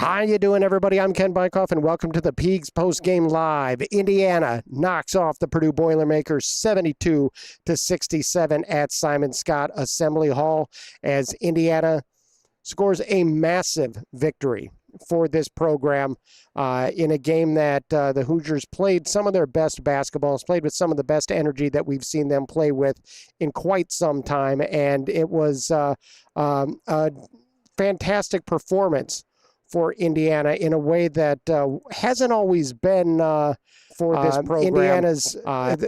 How you doing, everybody? I'm Ken Bykoff, and welcome to the Peegs Postgame Live. Indiana knocks off the Purdue Boilermakers 72-67 at Simon Skjodt Assembly Hall as Indiana scores a massive victory for this program in a game that the Hoosiers played some of their best basketballs, played with some of the best energy that we've seen them play with in quite some time, and it was a fantastic performance for Indiana in a way that hasn't always been for this program. Indiana's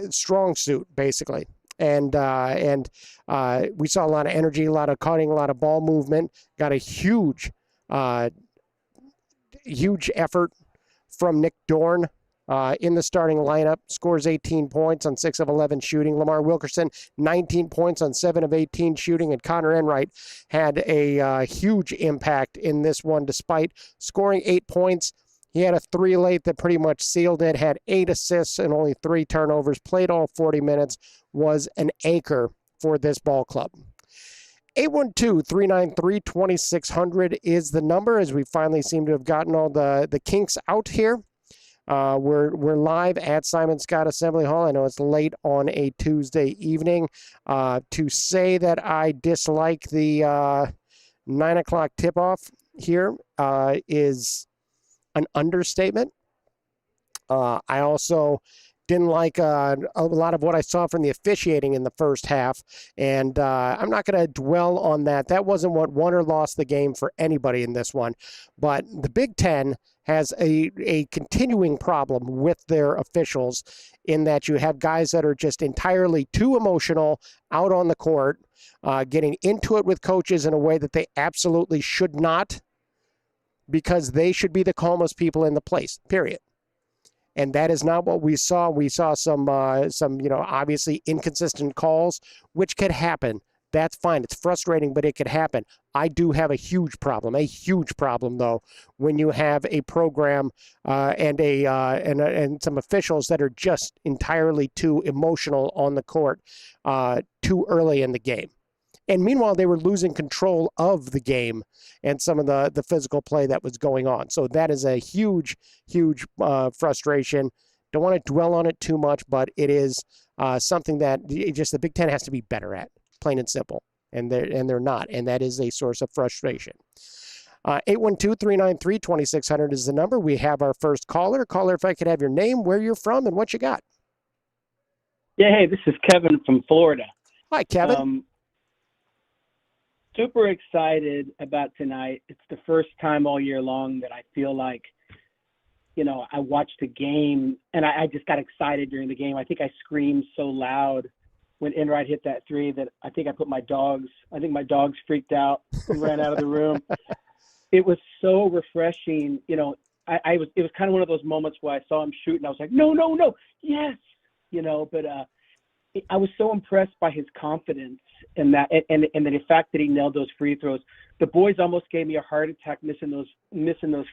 strong suit, basically. And we saw a lot of energy, a lot of cutting, a lot of ball movement. Got a huge effort from Nick Dorn in the starting lineup. Scores 18 points on 6 of 11 shooting. Lamar Wilkerson, 19 points on 7 of 18 shooting. And Connor Enright had a huge impact in this one, despite scoring 8 points. He had a 3 late that pretty much sealed it, had 8 assists and only 3 turnovers, played all 40 minutes, was an anchor for this ball club. 812-393-2600 is the number, as we finally seem to have gotten all the kinks out here. We're live at Simon Skjodt Assembly Hall. I know it's late on a Tuesday evening. To say that I dislike the 9 o'clock tip-off here is an understatement. I also didn't like a lot of what I saw from the officiating in the first half, and I'm not going to dwell on that. That wasn't what won or lost the game for anybody in this one. But the Big Ten has a continuing problem with their officials in that you have guys that are just entirely too emotional out on the court, getting into it with coaches in a way that they absolutely should not, because they should be the calmest people in the place, period. And that is not what we saw. We saw some obviously inconsistent calls, which could happen. That's fine. It's frustrating, but it could happen. I do have a huge problem, though, when you have a program and some officials that are just entirely too emotional on the court too early in the game. And meanwhile, they were losing control of the game and some of the physical play that was going on. So that is a huge frustration. Don't want to dwell on it too much, but it is something that just the Big Ten has to be better at, plain and simple. And they're not, and that is a source of frustration. 812-393-2600 is the number. We have our first caller. Caller, if I could have your name, where you're from, and what you got. Yeah, hey, this is Kevin from Florida. Hi, Kevin. Super excited about tonight. It's the first time all year long that I feel like, I watched a game and I just got excited during the game. I think I screamed so loud when Enright hit that 3 that I think my dogs freaked out and ran out of the room. It was so refreshing. It was kind of one of those moments where I saw him shoot and I was like, no, yes, but I was so impressed by his confidence in that, and the fact that he nailed those free throws. The boys almost gave me a heart attack missing those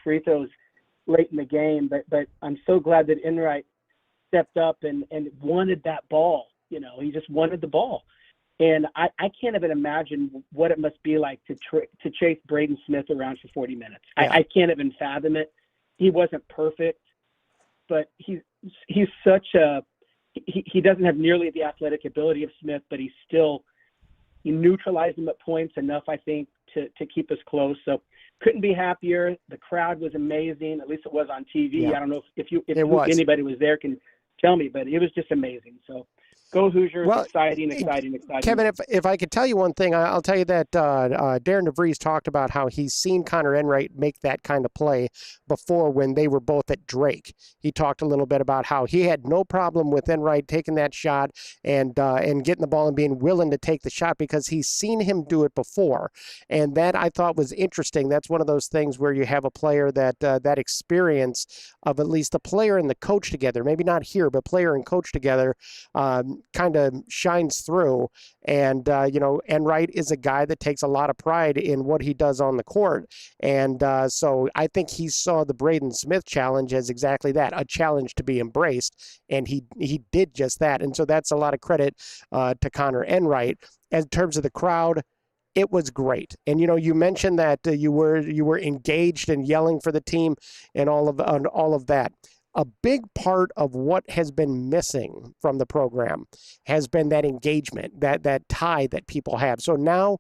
free throws late in the game. But I'm so glad that Enright stepped up and wanted that ball. He just wanted the ball, and I can't even imagine what it must be like to chase Braden Smith around for 40 minutes. Yeah. I can't even fathom it. He wasn't perfect, but he's such a he doesn't have nearly the athletic ability of Smith, but he neutralized him at points enough, I think, to keep us close. So couldn't be happier. The crowd was amazing. At least it was on TV. Yeah. I don't know if anybody was there can tell me, but it was just amazing. So go Hoosiers. Well, exciting. Kevin, if I could tell you one thing, I'll tell you that Darren DeVries talked about how he's seen Connor Enright make that kind of play before when they were both at Drake. He talked a little bit about how he had no problem with Enright taking that shot and getting the ball and being willing to take the shot because he's seen him do it before. And that I thought was interesting. That's one of those things where you have a player that experience of at least the player and the coach together, maybe not here, but player and coach together, kind of shines through. And, Enright is a guy that takes a lot of pride in what he does on the court. And so I think he saw the Braden Smith challenge as exactly that, a challenge to be embraced. And he did just that. And so that's a lot of credit to Connor Enright. In terms of the crowd, It was great. And you mentioned that you were engaged and yelling for the team and all of that. A big part of what has been missing from the program has been that engagement, that tie that people have. So now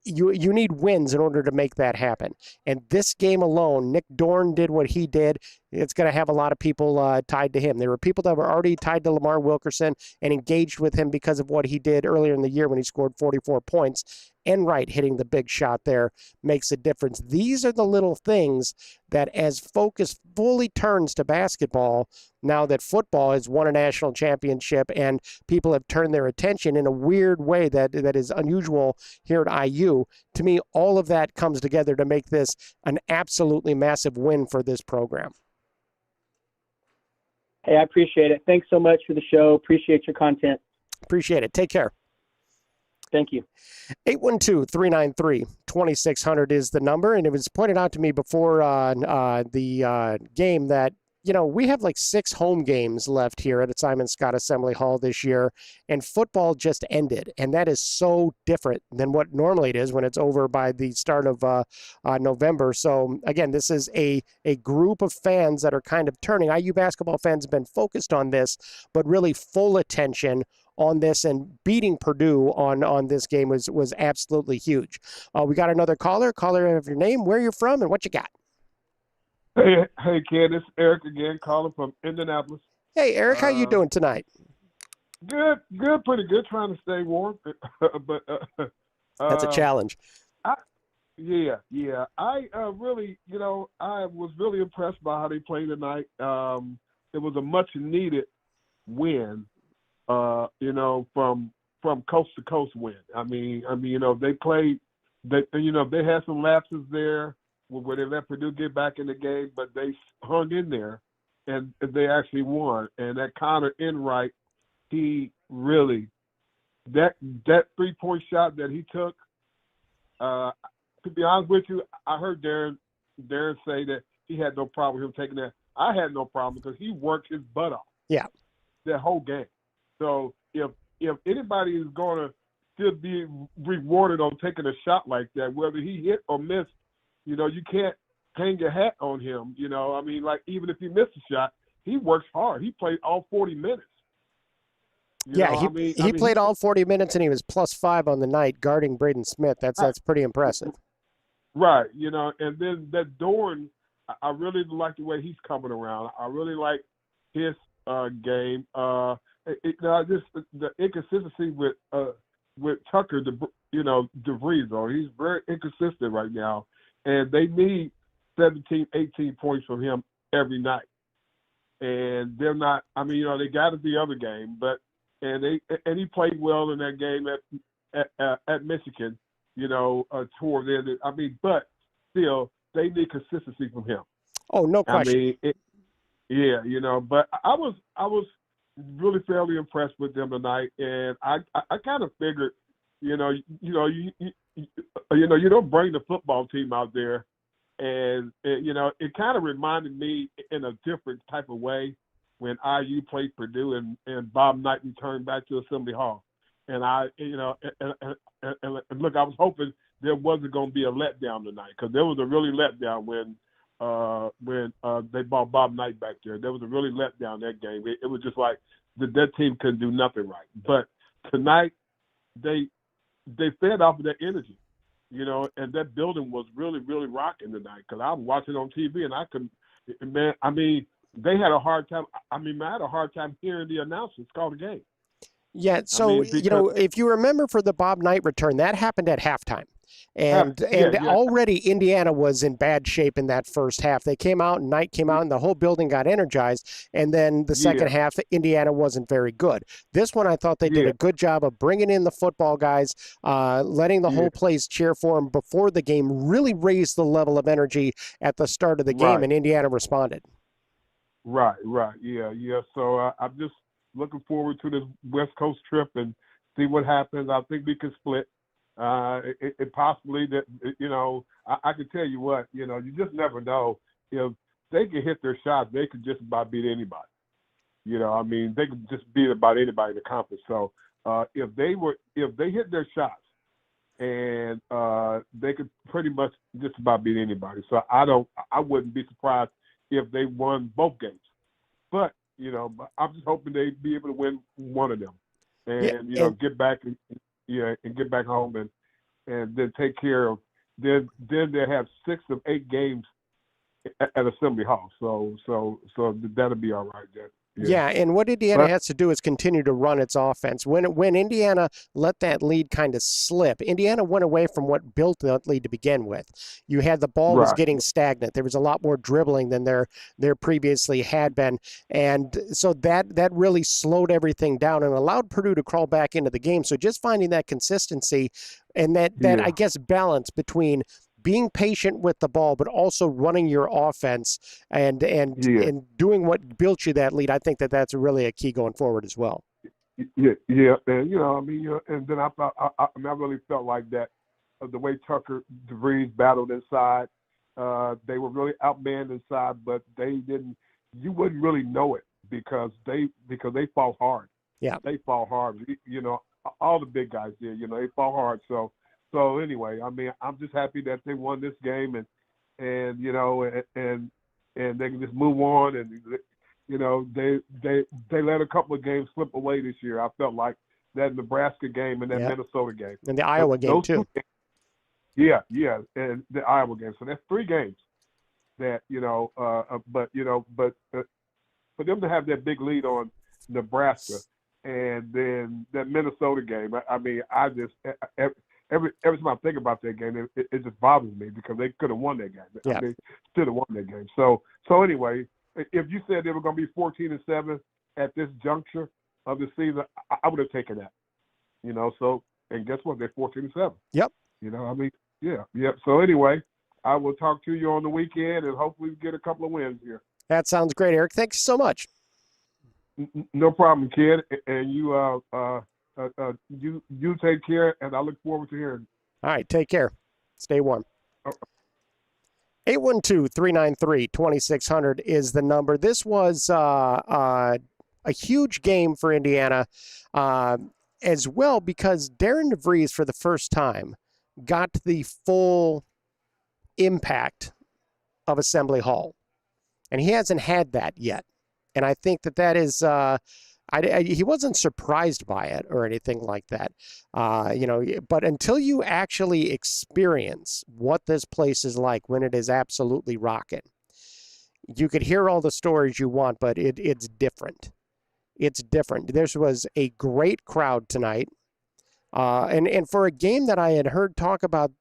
you need wins in order to make that happen. And this game alone, Nick Dorn did what he did. It's going to have a lot of people tied to him. There were people that were already tied to Lamar Wilkerson and engaged with him because of what he did earlier in the year when he scored 44 points. Enright hitting the big shot there makes a difference. These are the little things that, as focus fully turns to basketball, now that football has won a national championship and people have turned their attention in a weird way that is unusual here at IU, to me, all of that comes together to make this an absolutely massive win for this program. Hey, I appreciate it. Thanks so much for the show. Appreciate your content. Appreciate it. Take care. Thank you. 812-393-2600 is the number. And it was pointed out to me before the game that, we have like 6 home games left here at Simon Scott Assembly Hall this year, and football just ended. And that is so different than what normally it is when it's over by the start of November. So, again, this is a group of fans that are kind of turning. IU basketball fans have been focused on this, but really full attention on this, and beating Purdue on this game was absolutely huge. We got another caller. Caller of your name, where you're from, and what you got. Hey, Ken, it's Eric again, calling from Indianapolis. Hey, Eric, how you doing tonight? Good, pretty good. Trying to stay warm, but that's a challenge. Yeah. I really, I was really impressed by how they played tonight. It was a much needed win. From coast to coast win. I mean, they played. They had some lapses there where they let Purdue get back in the game, but they hung in there, and they actually won. And that Connor Enright, he really that 3-point shot that he took. To be honest with you, I heard Darren say that he had no problem with him taking that. I had no problem because he worked his butt off. Yeah, that whole game. So if anybody is going to still be rewarded on taking a shot like that, whether he hit or missed, you can't hang your hat on him. I mean, like, even if he missed a shot, he works hard. He played all 40 minutes. He played all 40 minutes, and he was +5 on the night guarding Braden Smith. That's pretty impressive. Right, and then that Dorn, I really like the way he's coming around. I really like his game. Just the inconsistency with Tucker, DeVries, though. He's very inconsistent right now, and they need 17, 18 points from him every night. And they're not. I mean, they got it the other game, and he played well in that game at Michigan. Toward the end. I mean, but still, they need consistency from him. Oh, no question. I mean, but I was really fairly impressed with them tonight, and I kind of figured, you don't bring the football team out there, and it kind of reminded me in a different type of way when IU played Purdue and Bob Knight returned back to Assembly Hall, and and look, I was hoping there wasn't going to be a letdown tonight, because there was a really letdown when they brought Bob Knight back there. There was a really letdown that game. It was just like that team couldn't do nothing right. But tonight, they fed off of that energy, and that building was really, really rocking tonight, because I was watching on TV, and they had a hard time. I had a hard time hearing the announcers call the game. Yeah, so, if you remember, for the Bob Knight return, that happened at halftime. And already Indiana was in bad shape in that first half. They came out, and Knight came out, and the whole building got energized. And then the second half, Indiana wasn't very good. This one, I thought they did a good job of bringing in the football guys, letting the whole place cheer for them before the game, really raised the level of energy at the start of the game, and Indiana responded. Right. Yeah. So I'm just looking forward to this West Coast trip and see what happens. I think we can split. It possibly that, I can tell you what, you just never know. If they can hit their shots, they could just about beat anybody. They could just beat about anybody in the conference. So if they hit their shots and they could pretty much just about beat anybody. So I wouldn't be surprised if they won both games. But I'm just hoping they'd be able to win one of them, and get back and get back home and then take care of. Then they have 6 of 8 games at Assembly Hall. So that'll be all right then. Yeah, and what Indiana has to do is continue to run its offense. When Indiana let that lead kind of slip, Indiana went away from what built that lead to begin with. You had the ball was getting stagnant. There was a lot more dribbling than there previously had been, and so that really slowed everything down and allowed Purdue to crawl back into the game. So just finding that consistency and that I guess balance between being patient with the ball, but also running your offense and doing what built you that lead. I think that's really a key going forward as well. Yeah, and and then I really felt like that the way Tucker DeVries battled inside, they were really outmanned inside, but they didn't. You wouldn't really know it because they fought hard. Yeah, they fought hard. All the big guys did. They fought hard. So anyway, I'm just happy that they won this game and they can just move on and they let a couple of games slip away this year. I felt like that Nebraska game and that Minnesota game and the Iowa game too. Yeah, and the Iowa game. So that's 3 games that but for them to have that big lead on Nebraska and then that Minnesota game. I just. Every time I think about that game, it just bothers me because they could have won that game. Yeah. They should have won that game. So anyway, if you said they were going to be 14-7 at this juncture of the season, I would have taken that. So and guess what? They're 14-7. Yep. Yeah. So anyway, I will talk to you on the weekend and hopefully we get a couple of wins here. That sounds great, Eric. Thanks so much. No problem, kid. And you you take care, and I look forward to hearing. All right, take care. Stay warm. 812-393-2600 is the number. This was a huge game for Indiana as well because Darren DeVries, for the first time, got the full impact of Assembly Hall. And he hasn't had that yet. And I think that is he wasn't surprised by it or anything like that, but until you actually experience what this place is like when it is absolutely rocking, you could hear all the stories you want, but it's different. It's different. This was a great crowd tonight. And for a game that I had heard talk about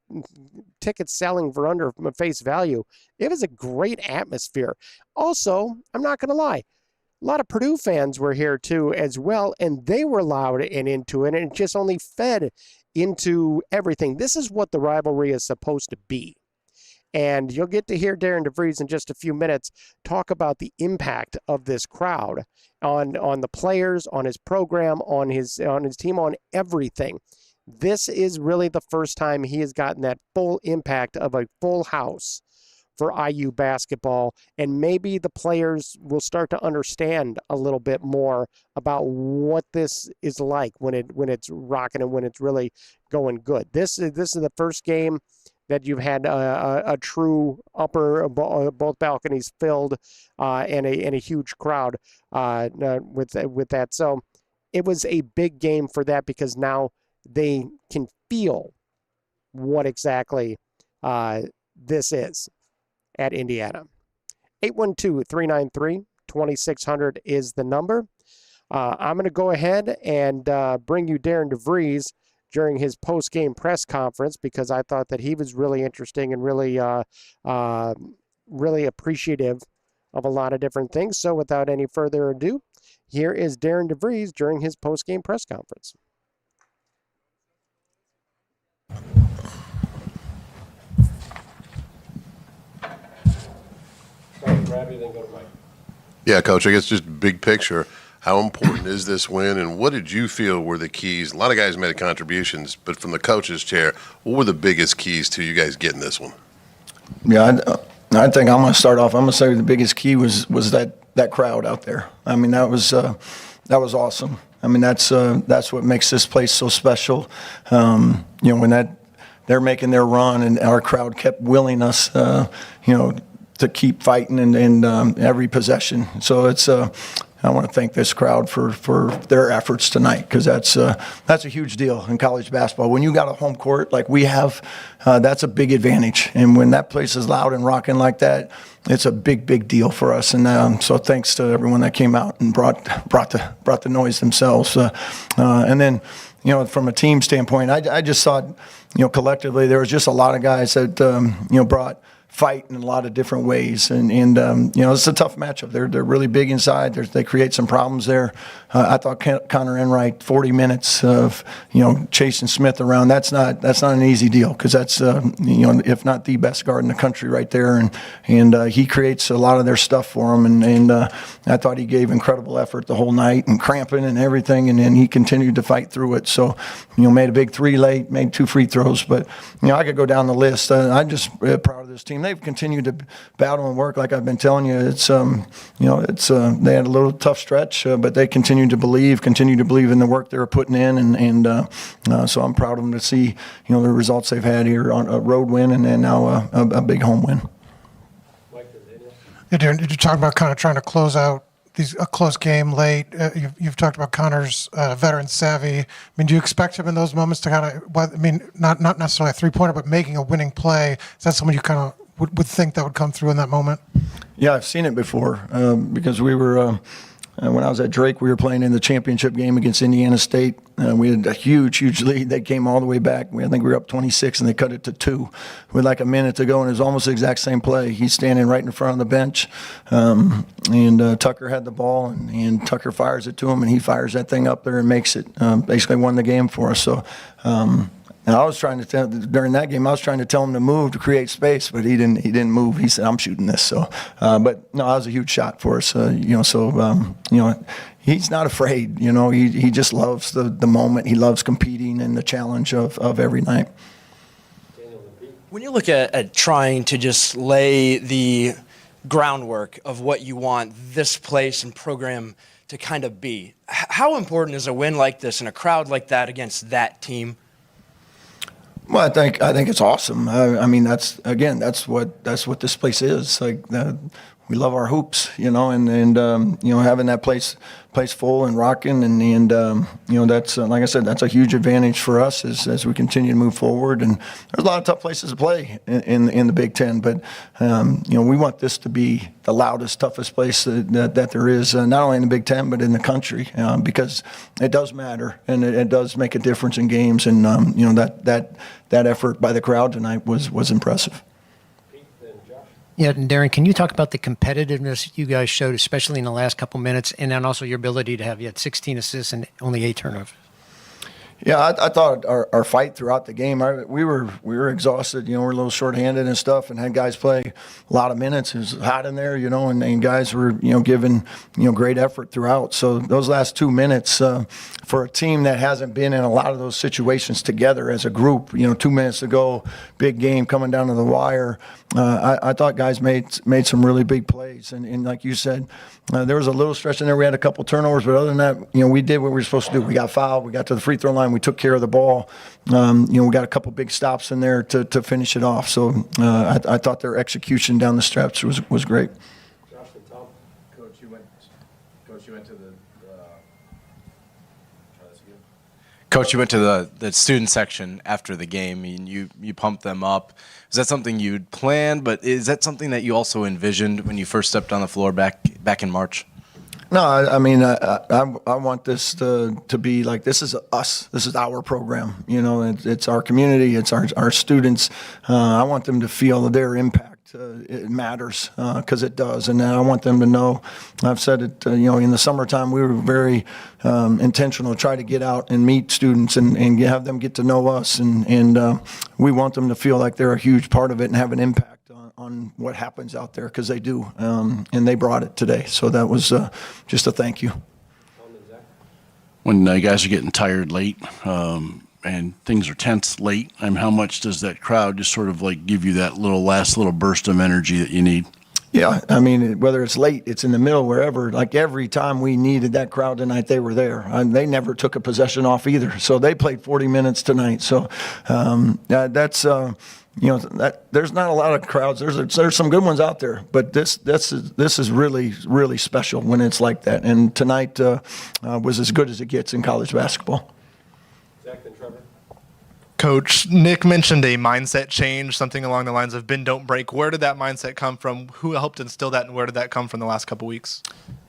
tickets selling for under face value, it was a great atmosphere. Also, I'm not going to lie, a lot of Purdue fans were here too as well, and they were loud and into it, and it just only fed into everything. This is what the rivalry is supposed to be. And you'll get to hear Darren DeVries in just a few minutes talk about the impact of this crowd on the players, on his program, on his team, on everything. This is really the first time he has gotten that full impact of a full house for IU basketball, and maybe the players will start to understand a little bit more about what this is like when it's rocking and when it's really going good. This is the first game that you've had a true upper both balconies filled and a huge crowd with that. So it was a big game for that because now they can feel what exactly this is at Indiana. 812-393-2600 is the number. I'm going to go ahead and bring you Darren DeVries during his post-game press conference because I thought that he was really interesting and really appreciative of a lot of different things. So without any further ado, here is Darren DeVries during his post-game press conference. Yeah, Coach, I guess just big picture, how important is this win, and what did you feel were the keys? A lot of guys made contributions, but from the coach's chair, what were the biggest keys to you guys getting this one? Yeah, I think I'm going to start off. I'm going to say the biggest key was that crowd out there. I mean, that was awesome. I mean, that's what makes this place so special. When that they're making their run, and our crowd kept willing us, to keep fighting and every possession. So it's I want to thank this crowd for their efforts tonight, because that's a huge deal in college basketball. When you got a home court like we have, that's a big advantage. And when that place is loud and rocking like that, it's a big deal for us. And so thanks to everyone that came out and brought the noise themselves. And then, from a team standpoint, I just thought, collectively there was just a lot of guys that brought fight in a lot of different ways, and it's a tough matchup. They're really big inside. They create some problems there. I thought Connor Enright, 40 minutes of chasing Smith around. That's not an easy deal, because that's if not the best guard in the country right there, and he creates a lot of their stuff for them. And I thought he gave incredible effort the whole night, and cramping and everything, and then he continued to fight through it. So made a big 3 late, made 2 free throws, but I could go down the list. I'm just proud of this team. They've continued to battle and work, like I've been telling you. It's they had a little tough stretch, but they continue to believe in the work they were putting in, and so I'm proud of them to see the results they've had here on a road win, and then now a big home win. Yeah, Darren, did you talk about kind of trying to close out a close game late? You've talked about Connor's veteran savvy. I mean, do you expect him in those moments to kind of, not necessarily a 3-pointer, but making a winning play? Is that someone you kind of would think that would come through in that moment? Yeah, I've seen it before, because we were when I was at Drake, we were playing in the championship game against Indiana State. We had a huge lead. They came all the way back. I think we were up 26, and they cut it to 2 with like a minute to go, and it was almost the exact same play. He's standing right in front of the bench, and Tucker had the ball, and Tucker fires it to him, and he fires that thing up there and makes it. Basically won the game for us. So. And I was trying to tell during that game. I was trying to tell him to move to create space, but he didn't move. He said, "I'm shooting this." So, but no, that was a huge shot for us. He's not afraid. He just loves the moment. He loves competing and the challenge of every night. When you look at trying to just lay the groundwork of what you want this place and program to kind of be, how important is a win like this and a crowd like that against that team? Well, I think it's awesome. I mean, that's what this place is. Like, we love our hoops, and having that place full and rocking, and that's like I said, that's a huge advantage for us as we continue to move forward. And there's a lot of tough places to play in the Big Ten, but we want this to be the loudest, toughest place that there is, not only in the Big Ten but in the country, because it does matter and it does make a difference in games. And that effort by the crowd tonight was impressive. Yeah, and Darren, can you talk about the competitiveness you guys showed, especially in the last couple minutes, and then also your ability to have 16 assists and only 8 turnovers? Yeah, I thought our fight throughout the game, we were exhausted. We're a little shorthanded and stuff, and had guys play a lot of minutes. It was hot in there, and guys were giving great effort throughout. So those last 2 minutes for a team that hasn't been in a lot of those situations together as a group, 2 minutes to go, big game coming down to the wire. I thought guys made some really big plays, and like you said, there was a little stretch in there. We had a couple turnovers, but other than that, we did what we were supposed to do. We got fouled. We got to the free throw line. We took care of the ball. We got a couple big stops in there to finish it off. So I thought their execution down the stretch was great. Coach, you went to the Coach, you went to the student section after the game, and you pumped them up. Was that something you'd planned, but is that something that you also envisioned when you first stepped on the floor back in March? No, I mean, I want this to be like, this is us. This is our program. It's our community. It's our students. I want them to feel their impact. It matters because it does. And I want them to know, I've said it, in the summertime, we were very intentional to try to get out and meet students and have them get to know us. And we want them to feel like they're a huge part of it and have an impact on what happens out there, because they do. And they brought it today. So that was just a thank you. When guys are getting tired late, and things are tense late, how much does that crowd just sort of like give you that last little burst of energy that you need? Yeah, I mean, whether it's late, it's in the middle, wherever. Like every time we needed that crowd tonight, they were there. And they never took a possession off either. So they played 40 minutes tonight. So that's there's not a lot of crowds. There's some good ones out there, but this is really, really special when it's like that. And tonight was as good as it gets in college basketball. Coach, Nick mentioned a mindset change, something along the lines of bend, don't break. Where did that mindset come from? Who helped instill that, and where did that come from the last couple weeks?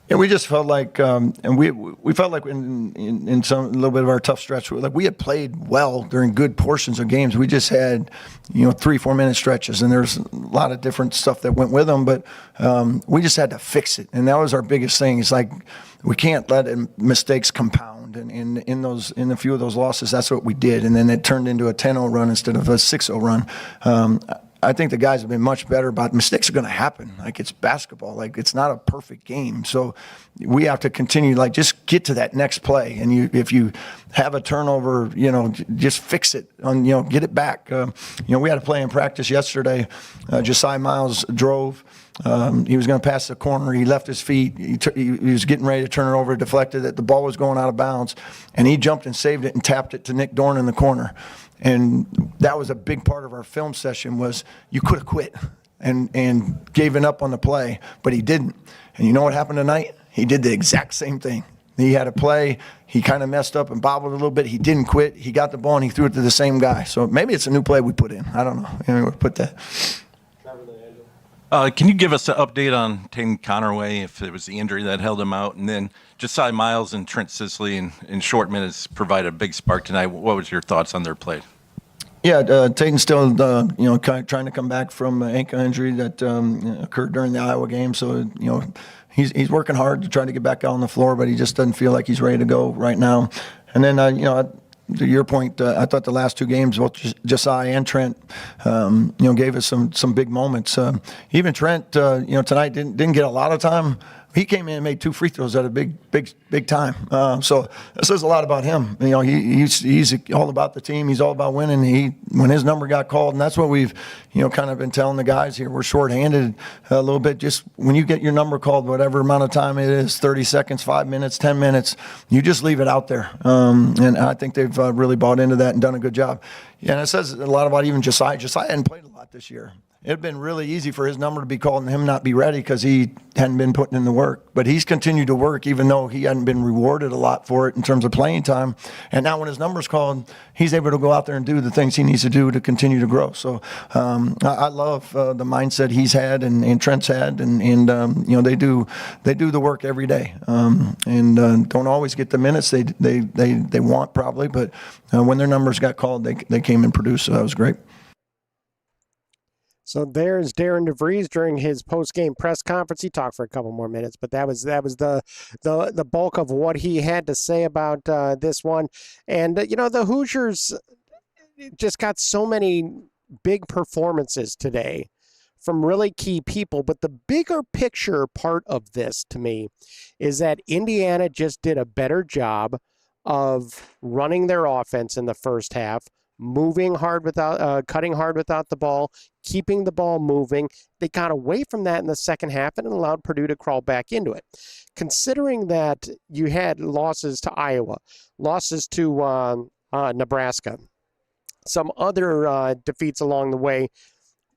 Yeah, we just felt like, and we felt like in some a little bit of our tough stretch, like we had played well during good portions of games. We just had, 3-4 minute stretches, and there's a lot of different stuff that went with them. But we just had to fix it, and that was our biggest thing. It's like we can't let mistakes compound, and in a few of those losses, that's what we did, and then it turned into a 10-0 run instead of a 6-0 run. I think the guys have been much better about mistakes are going to happen. Like it's basketball. Like it's not a perfect game. So we have to continue, like just get to that next play. And if you have a turnover, just fix it get it back. We had a play in practice yesterday. Josiah Miles drove. He was going to pass the corner. He left his feet. He was getting ready to turn it over, deflected it. The ball was going out of bounds, and he jumped and saved it and tapped it to Nick Dorn in the corner. And that was a big part of our film session was you could have quit and given up on the play, but he didn't. And you know what happened tonight? He did the exact same thing. He had a play. He kind of messed up and bobbled a little bit. He didn't quit. He got the ball, and he threw it to the same guy. So maybe it's a new play we put in. I don't know. We put that. Can you give us an update on Tatum Connerway, if it was the injury that held him out? And then Josiah Miles and Trent Sisley in short minutes provided a big spark tonight. What was your thoughts on their play? Yeah, Tatum's still, trying to come back from an ankle injury that occurred during the Iowa game. So, he's working hard to try to get back out on the floor, but he just doesn't feel like he's ready to go right now. And then, to your point, I thought the last two games, both Josiah and Trent, gave us some big moments. Even Trent, tonight didn't get a lot of time. He came in and made 2 free throws at a big time. So that says a lot about him. He's all about the team. He's all about winning. When his number got called, and that's what we've, kind of been telling the guys here. We're shorthanded a little bit. Just when you get your number called, whatever amount of time it is, 30 seconds, 5 minutes, 10 minutes, you just leave it out there. And I think they've really bought into that and done a good job. Yeah, and it says a lot about even Josiah. Josiah hadn't played a lot this year. It had been really easy for his number to be called and him not be ready because he hadn't been putting in the work. But he's continued to work even though he hadn't been rewarded a lot for it in terms of playing time. And now when his number's called, he's able to go out there and do the things he needs to do to continue to grow. So I love the mindset he's had and Trent's had. And they do the work every day. And don't always get the minutes they want probably. But when their numbers got called, they came and produced. So that was great. So there's Darren DeVries during his post-game press conference. He talked for a couple more minutes, but that was the bulk of what he had to say about this one. And the Hoosiers just got so many big performances today from really key people. But the bigger picture part of this to me is that Indiana just did a better job of running their offense in the first half, moving hard without, cutting hard without the ball, keeping the ball moving. They got away from that in the second half and allowed Purdue to crawl back into it. Considering that you had losses to Iowa, losses to Nebraska, some other defeats along the way,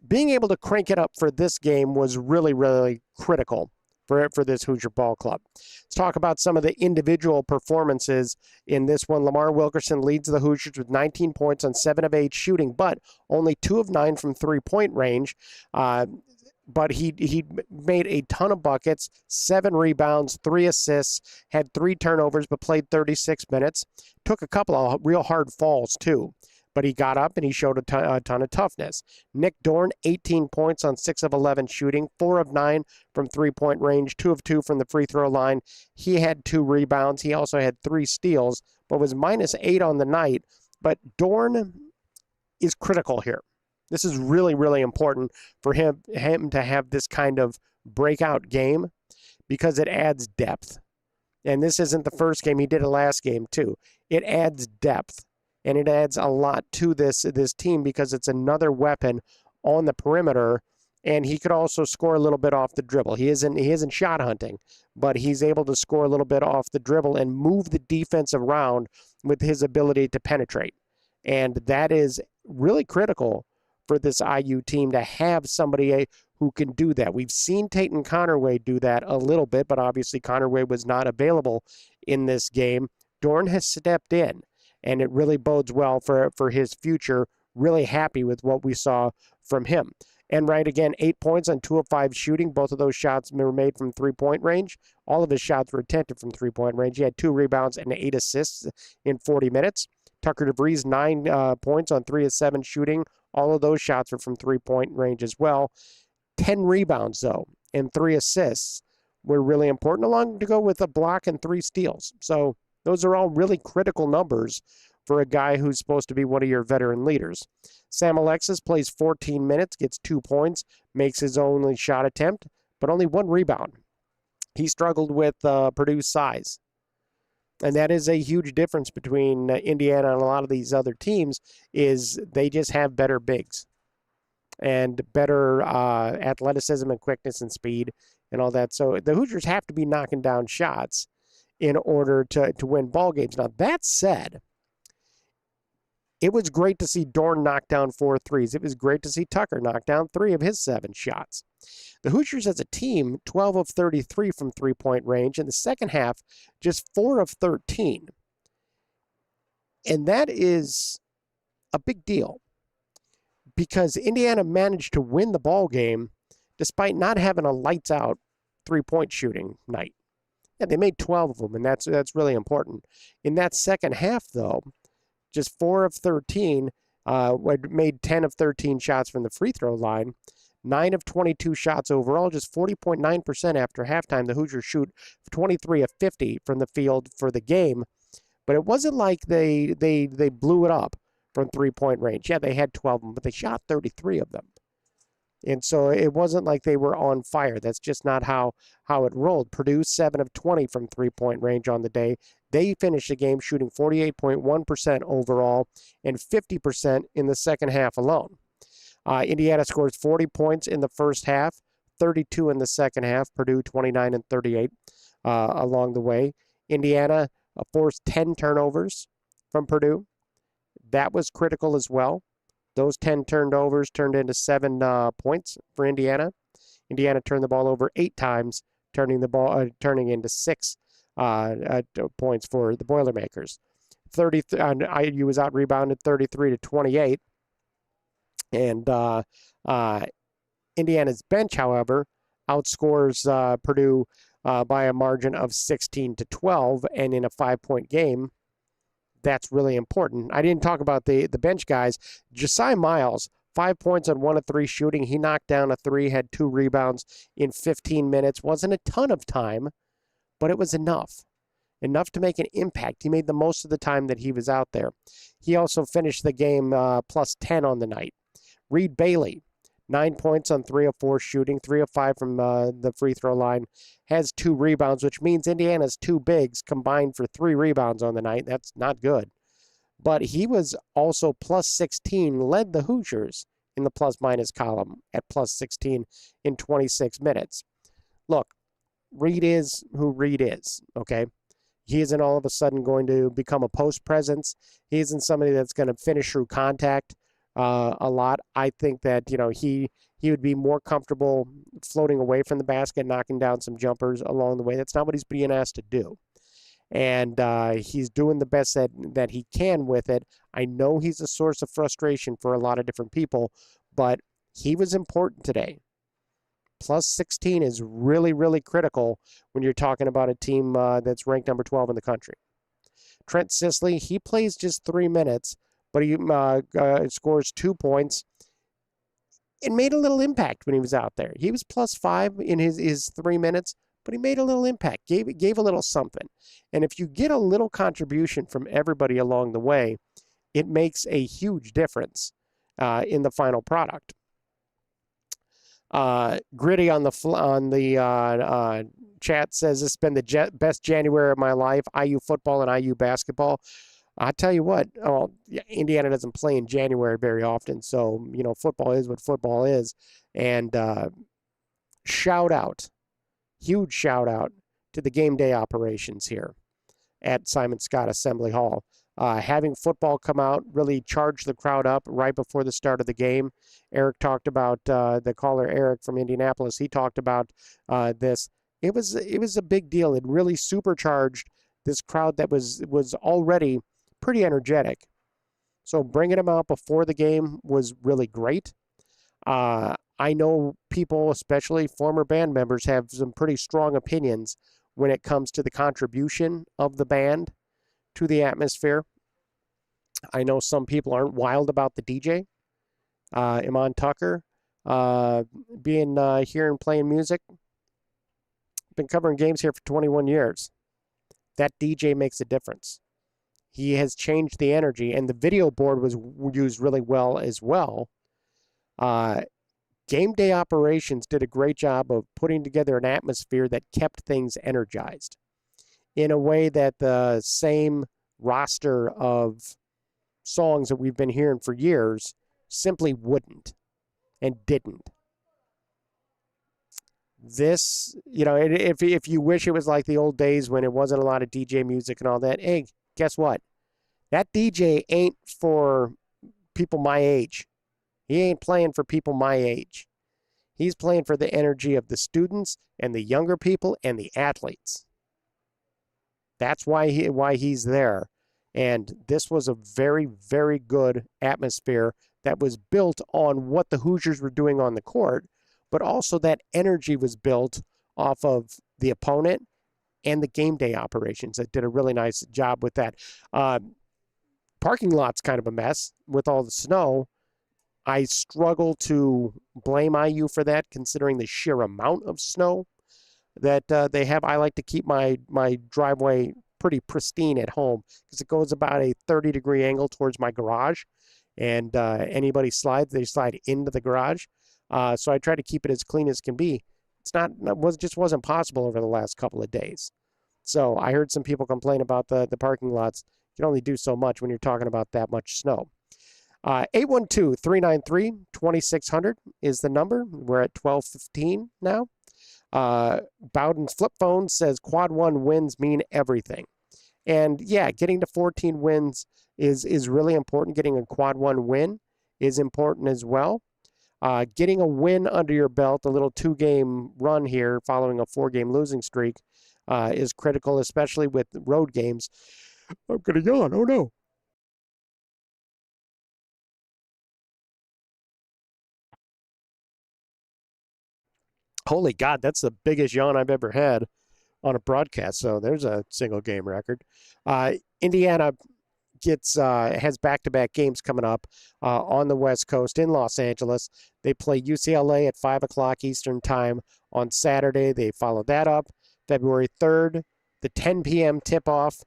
being able to crank it up for this game was really, really critical for this Hoosier ball club. Let's talk about some of the individual performances in this one. Lamar Wilkerson leads the Hoosiers with 19 points on 7 of 8 shooting, but only 2 of 9 from three-point range. But he made a ton of buckets, 7 rebounds, 3 assists, had 3 turnovers, but played 36 minutes. Took a couple of real hard falls, too. But he got up and he showed a ton of toughness. Nick Dorn, 18 points on 6 of 11 shooting, 4 of 9 from three-point range, 2 of 2 from the free throw line. He had 2 rebounds. He also had 3 steals, but was -8 on the night. But Dorn is critical here. This is really, really important for him to have this kind of breakout game because it adds depth. And this isn't the first game. He did it last game, too. It adds depth. And it adds a lot to this team because it's another weapon on the perimeter. and he could also score a little bit off the dribble. He isn't shot hunting, but he's able to score a little bit off the dribble and move the defense around with his ability to penetrate. And that is really critical for this IU team to have somebody who can do that. We've seen Tatum Connerway do that a little bit, but obviously Connerway was not available in this game. Dorn has stepped in, and it really bodes well for his future. Really happy with what we saw from him. And Wright, again, 8 points on 2 of 5 shooting. Both of those shots were made from three-point range. All of his shots were attempted from three-point range. He had 2 rebounds and 8 assists in 40 minutes. Tucker DeVries, 9 points on 3 of 7 shooting. All of those shots were from three-point range as well. 10 rebounds, though, and 3 assists were really important, along to go with a block and 3 steals. So those are all really critical numbers for a guy who's supposed to be one of your veteran leaders. Sam Alexis plays 14 minutes, gets 2 points, makes his only shot attempt, but only 1 rebound. He struggled with Purdue's size. And that is a huge difference between Indiana and a lot of these other teams, is they just have better bigs and better athleticism and quickness and speed and all that. So the Hoosiers have to be knocking down shots in order to win ball games. Now, that said, it was great to see Dorn knock down 4 threes. It was great to see Tucker knock down 3 of his 7 shots. The Hoosiers as a team, 12 of 33 from three-point range. In the second half, just 4 of 13. And that is a big deal because Indiana managed to win the ball game despite not having a lights-out three-point shooting night. Yeah, they made 12 of them, and that's really important. In that second half, though, just 4 of 13, made 10 of 13 shots from the free throw line, 9 of 22 shots overall, just 40.9% after halftime. The Hoosiers shoot 23 of 50 from the field for the game, but it wasn't like they blew it up from three-point range. Yeah, they had 12 of them, but they shot 33 of them. And so it wasn't like they were on fire. That's just not how it rolled. Purdue, 7 of 20 from three-point range on the day. They finished the game shooting 48.1% overall and 50% in the second half alone. Indiana scores 40 points in the first half, 32 in the second half. Purdue, 29 and 38 along the way. Indiana forced 10 turnovers from Purdue. That was critical as well. Those 10 turnovers turned into 7 points for Indiana. Indiana turned the ball over 8 times, turning into 6 points for the Boilermakers. IU was out-rebounded 33-28. And Indiana's bench, however, outscores Purdue by a margin of 16-12. And in a 5-point game, that's really important. I didn't talk about the bench guys. Josiah Miles, 5 points on 1 of 3 shooting. He knocked down a 3, had 2 rebounds in 15 minutes. Wasn't a ton of time, but it was enough. Enough to make an impact. He made the most of the time that he was out there. He also finished the game plus 10 on the night. Reed Bailey, 9 points on 3 of 4 shooting, 3 of 5 from the free throw line, has 2 rebounds, which means Indiana's 2 bigs combined for 3 rebounds on the night. That's not good. But he was also plus 16, led the Hoosiers in the plus-minus column at plus 16 in 26 minutes. Look, Reed is who Reed is, okay? He isn't all of a sudden going to become a post presence. He isn't somebody that's going to finish through contact a lot. I think that, he would be more comfortable floating away from the basket, knocking down some jumpers along the way. That's not what he's being asked to do. And he's doing the best that he can with it. I know he's a source of frustration for a lot of different people, but he was important today. Plus 16 is really, really critical when you're talking about a team that's ranked number 12 in the country. Trent Sisley, he plays just 3 minutes, but he scores 2 points and made a little impact when he was out there. He was plus 5 in his 3 minutes, but he made a little impact, gave a little something. And if you get a little contribution from everybody along the way, it makes a huge difference in the final product. Gritty on the chat says, this has been the best January of my life, IU football and IU basketball. I tell you what, Indiana doesn't play in January very often, so football is what football is. And huge shout out to the game day operations here at Simon Scott Assembly Hall. Having football come out really charged the crowd up right before the start of the game. Eric talked about the caller Eric from Indianapolis. He talked about this. It was a big deal. It really supercharged this crowd that was already pretty energetic. So bringing them out before the game was really great. I know people, especially former band members, have some pretty strong opinions when it comes to the contribution of the band to the atmosphere. I know some people aren't wild about the DJ, Iman Tucker, being here and playing music. Been covering games here for 21 years. That DJ makes a difference. He has changed the energy, and the video board was used really well as well. Game day operations did a great job of putting together an atmosphere that kept things energized in a way that the same roster of songs that we've been hearing for years simply wouldn't and didn't. This, if you wish it was like the old days when it wasn't a lot of DJ music and all that, hey, guess what? That DJ ain't for people my age. He ain't playing for people my age. He's playing for the energy of the students and the younger people and the athletes. That's why he's there. And this was a very, very good atmosphere that was built on what the Hoosiers were doing on the court, but also that energy was built off of the opponent and the game day operations that did a really nice job with that. Parking lot's kind of a mess with all the snow. I struggle to blame IU for that, considering the sheer amount of snow that they have. I like to keep my driveway pretty pristine at home because it goes about a 30-degree angle towards my garage, and anybody slides, they slide into the garage. So I try to keep it as clean as can be. Just wasn't possible over the last couple of days. So I heard some people complain about the parking lots. You can only do so much when you're talking about that much snow. 812-393-2600 is the number. We're at 12:15 now. Bowden's flip phone says quad 1 wins mean everything. And yeah, getting to 14 wins is really important. Getting a quad 1 win is important as well. Getting a win under your belt, a little 2-game run here following a 4-game losing streak, is critical, especially with road games. I'm going to yawn. Oh, no. Holy God, that's the biggest yawn I've ever had on a broadcast. So there's a single game record. Indiana has back-to-back games coming up on the West Coast in Los Angeles. They play UCLA at 5 o'clock Eastern time on Saturday. They follow that up February 3rd, the 10 p.m. tip-off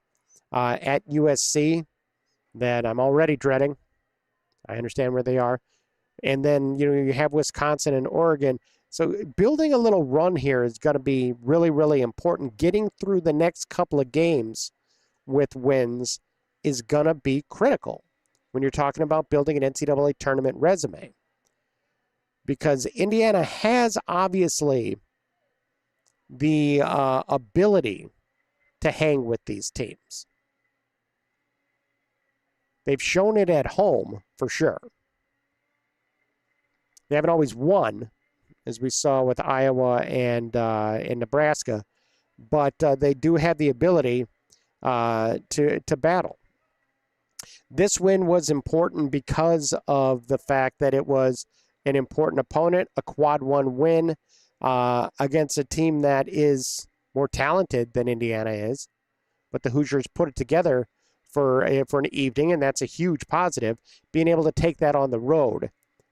at USC that I'm already dreading. I understand where they are. And then, you have Wisconsin and Oregon. So building a little run here is going to be really, really important. Getting through the next couple of games with wins is going to be critical when you're talking about building an NCAA tournament resume. Because Indiana has obviously the ability to hang with these teams. They've shown it at home for sure. They haven't always won, as we saw with Iowa and Nebraska, but they do have the ability to battle. This win was important because of the fact that it was an important opponent, a quad 1 win against a team that is more talented than Indiana is, but the Hoosiers put it together for an evening, and that's a huge positive. Being able to take that on the road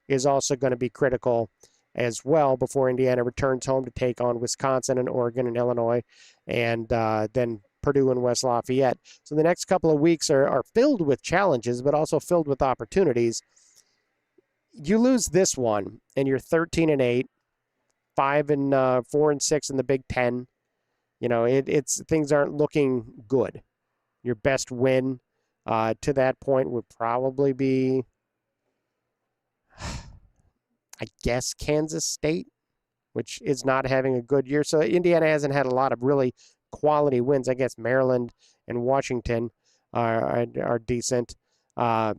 is also going to be critical as well before Indiana returns home to take on Wisconsin and Oregon and Illinois, and then Purdue and West Lafayette. So the next couple of weeks are filled with challenges, but also filled with opportunities. You lose this one, and you're 13-8, 4-6 in the Big Ten. It's things aren't looking good. Your best win to that point would probably be, I guess, Kansas State, which is not having a good year. So Indiana hasn't had a lot of really quality wins. I guess Maryland and Washington are decent. But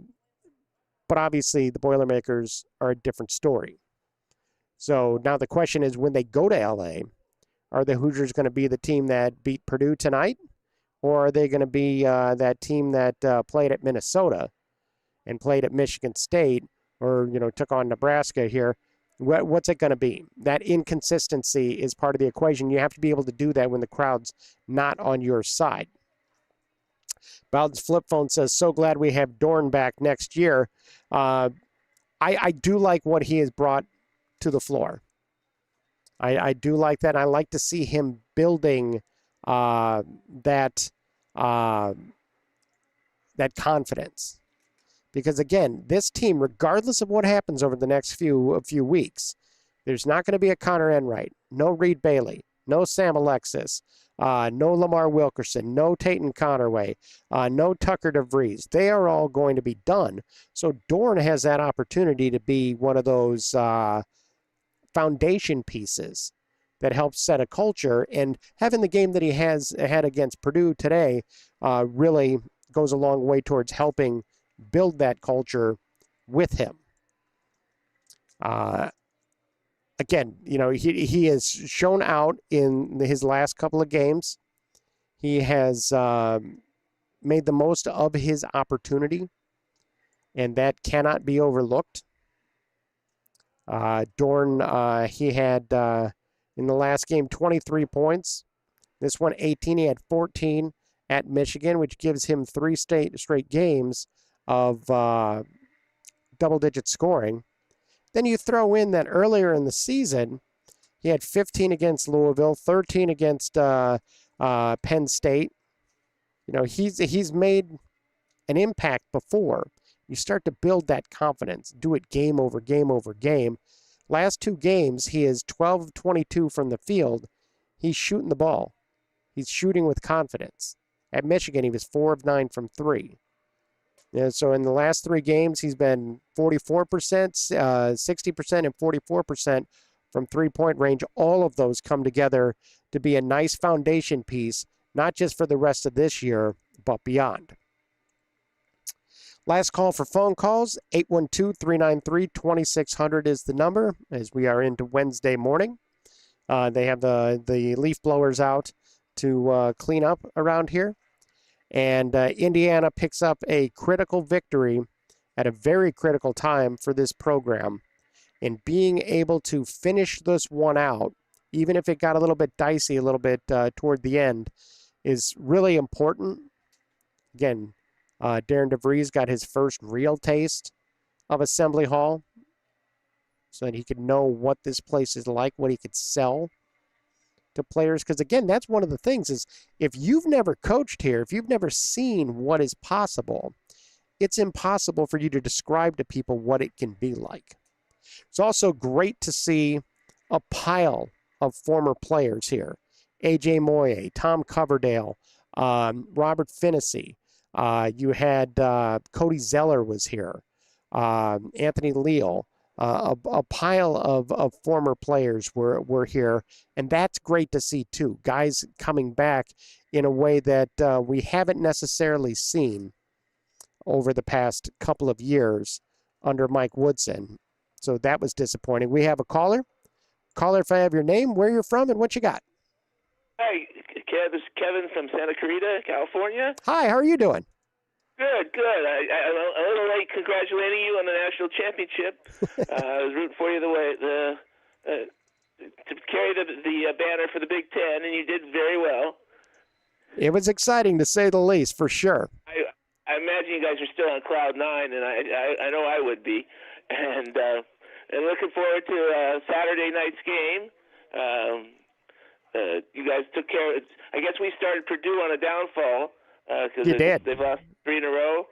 obviously the Boilermakers are a different story. So now the question is, when they go to LA, are the Hoosiers going to be the team that beat Purdue tonight? Or are they going to be that team that played at Minnesota and played at Michigan State, or took on Nebraska here? What's it going to be? That inconsistency is part of the equation. You have to be able to do that when the crowd's not on your side. Bowden's flip phone says, so glad we have Dorn back next year. I do like what he has brought to the floor. I do like that. I like to see him building that confidence. Because, again, this team, regardless of what happens over the next few weeks, there's not going to be a Connor Enright, no Reed Bailey, no Sam Alexis, no Lamar Wilkerson, no Tayton Connerway, no Tucker DeVries. They are all going to be done. So Dorn has that opportunity to be one of those foundation pieces that helps set a culture. And having the game that he has had against Purdue today really goes a long way towards helping build that culture with him. Again, he has shown out in his last couple of games. He has made the most of his opportunity, and that cannot be overlooked. Dorn, he had in the last game 23 points. This one 18. He had 14 at Michigan, which gives him 3 straight games of double-digit scoring. Then you throw in that earlier in the season, he had 15 against Louisville, 13 against Penn State. He's made an impact before. You start to build that confidence, do it game over game over game. Last 2 games, he is 12 of 22 from the field. He's shooting the ball. He's shooting with confidence. At Michigan, he was 4 of 9 from 3. So in the last 3 games, he's been 44%, 60%, and 44% from three-point range. All of those come together to be a nice foundation piece, not just for the rest of this year, but beyond. Last call for phone calls, 812-393-2600 is the number, as we are into Wednesday morning. They have the leaf blowers out to clean up around here. And Indiana picks up a critical victory at a very critical time for this program. And being able to finish this one out, even if it got a little bit dicey a little bit toward the end, is really important. Again, Darren DeVries got his first real taste of Assembly Hall so that he could know what this place is like, what he could sell to players. Because again, that's one of the things is if you've never coached here, if you've never seen what is possible, it's impossible for you to describe to people what it can be like. It's also great to see a pile of former players here. A.J. Moye, Tom Coverdale, Robert Finney. You had Cody Zeller was here. Anthony Leal. A pile of former players were here, and that's great to see too. Guys coming back in a way that we haven't necessarily seen over the past couple of years under Mike Woodson. So that was disappointing. We have a caller. Caller, if I have your name, where you're from, and what you got. Hi, Kev. This is Kevin from Santa Clarita, California. Hi, how are you doing? Good. I'm a little late congratulating you on the national championship. I was rooting for you to carry the banner for the Big Ten, and you did very well. It was exciting, to say the least, for sure. I imagine you guys are still on cloud 9, and I know I would be. And looking forward to Saturday night's game. You guys took care of it. I guess we started Purdue on a downfall because they've lost 3 in a row.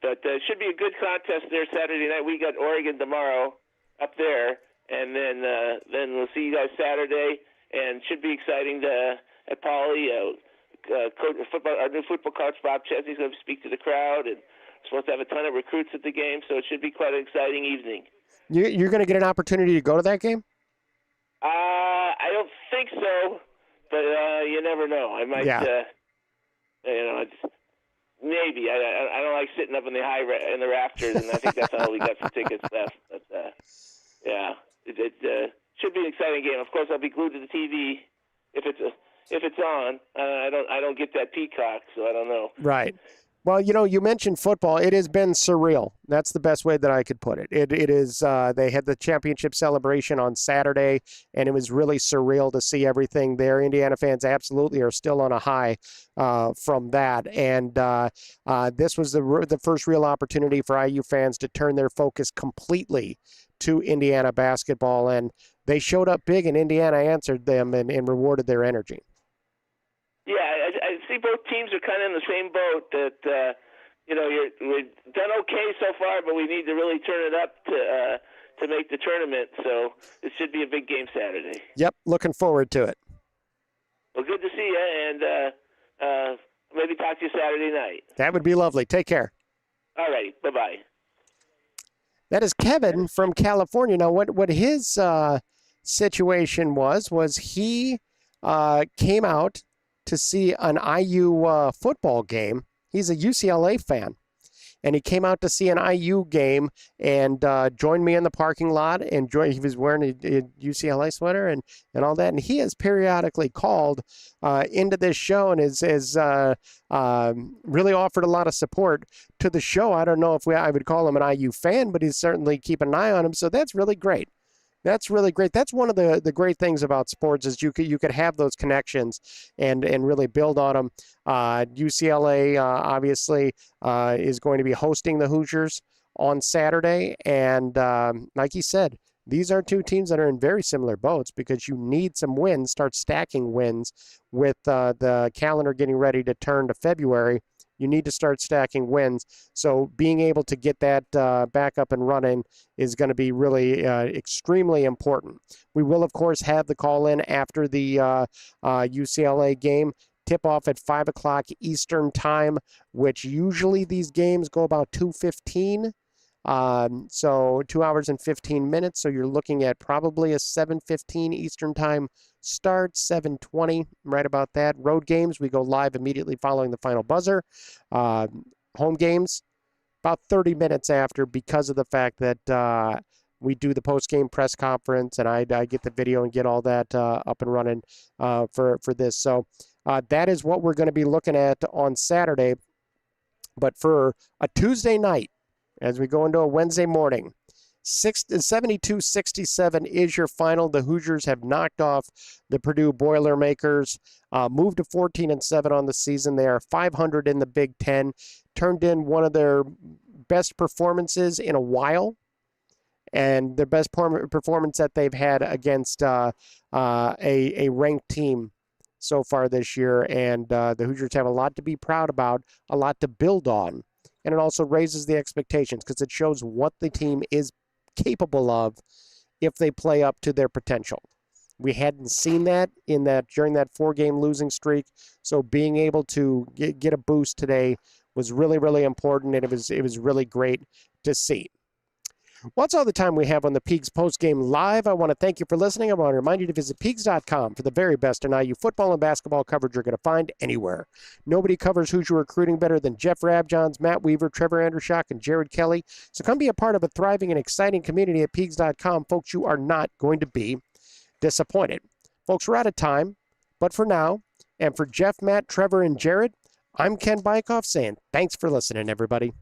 But it should be a good contest there Saturday night. We got Oregon tomorrow up there, and then we'll see you guys Saturday. And it should be exciting at Pauley. our new football coach, Bob Chesney's going to speak to the crowd, and supposed to have a ton of recruits at the game, so it should be quite an exciting evening. You're going to get an opportunity to go to that game? I don't think so, but you never know. I might, maybe. I don't like sitting up in the rafters, and I think that's all we got some tickets left. But it should be an exciting game. Of course, I'll be glued to the TV if it's on. I don't get that Peacock, so I don't know. Right. Well, you mentioned football. It has been surreal. That's the best way that I could put it. It is. They had the championship celebration on Saturday, and it was really surreal to see everything there. Indiana fans absolutely are still on a high from that, and this was the first real opportunity for IU fans to turn their focus completely to Indiana basketball, and they showed up big, and Indiana answered them and rewarded their energy. Yeah, I see both teams are kind of in the same boat that, we've done okay so far, but we need to really turn it up to make the tournament. So it should be a big game Saturday. Yep, looking forward to it. Well, good to see you, and maybe talk to you Saturday night. That would be lovely. Take care. All right, bye-bye. That is Kevin from California. Now, what his situation was he came out to see an IU football game. He's a UCLA fan, and he came out to see an IU game and joined me in the parking lot. And he was wearing a UCLA sweater and all that. And he has periodically called into this show and has really offered a lot of support to the show. I don't know if I would call him an IU fan, but he's certainly keeping an eye on him. So that's really great. That's really great. That's one of the great things about sports is you could have those connections and really build on them. UCLA obviously is going to be hosting the Hoosiers on Saturday, and like he said, these are two teams that are in very similar boats because you need some wins, start stacking wins with the calendar getting ready to turn to February. You need to start stacking wins. So being able to get that back up and running is going to be really extremely important. We will, of course, have the call-in after the UCLA game. Tip-off at 5 o'clock Eastern time, which usually these games go about 2:15. So 2 hours and 15 minutes. So you're looking at probably a 7:15 Eastern time start, 7:20, right about that. Road games, we go live immediately following the final buzzer. Home games, about 30 minutes after because of the fact that we do the post-game press conference and I get the video and get all that up and running for this. So that is what we're going to be looking at on Saturday. But for a Tuesday night, as we go into a Wednesday morning, 72-67 is your final. The Hoosiers have knocked off the Purdue Boilermakers, moved to 14-7 on the season. They are 500 in the Big Ten, turned in one of their best performances in a while, and their best performance that they've had against a ranked team so far this year. And the Hoosiers have a lot to be proud about, a lot to build on. And it also raises the expectations because it shows what the team is capable of if they play up to their potential. We hadn't seen that during that 4-game losing streak. So being able to get a boost today was really, really important, and it was really great to see. Well, that's all the time we have on the Peegs Postgame Live. I want to thank you for listening. I want to remind you to visit Peegs.com for the very best in IU football and basketball coverage you're going to find anywhere. Nobody covers Hoosier recruiting better than Jeff Rabjohns, Matt Weaver, Trevor Andershock, and Jared Kelly. So come be a part of a thriving and exciting community at Peegs.com. Folks, you are not going to be disappointed. Folks, we're out of time. But for now, and for Jeff, Matt, Trevor, and Jared, I'm Ken Bykoff saying thanks for listening, everybody.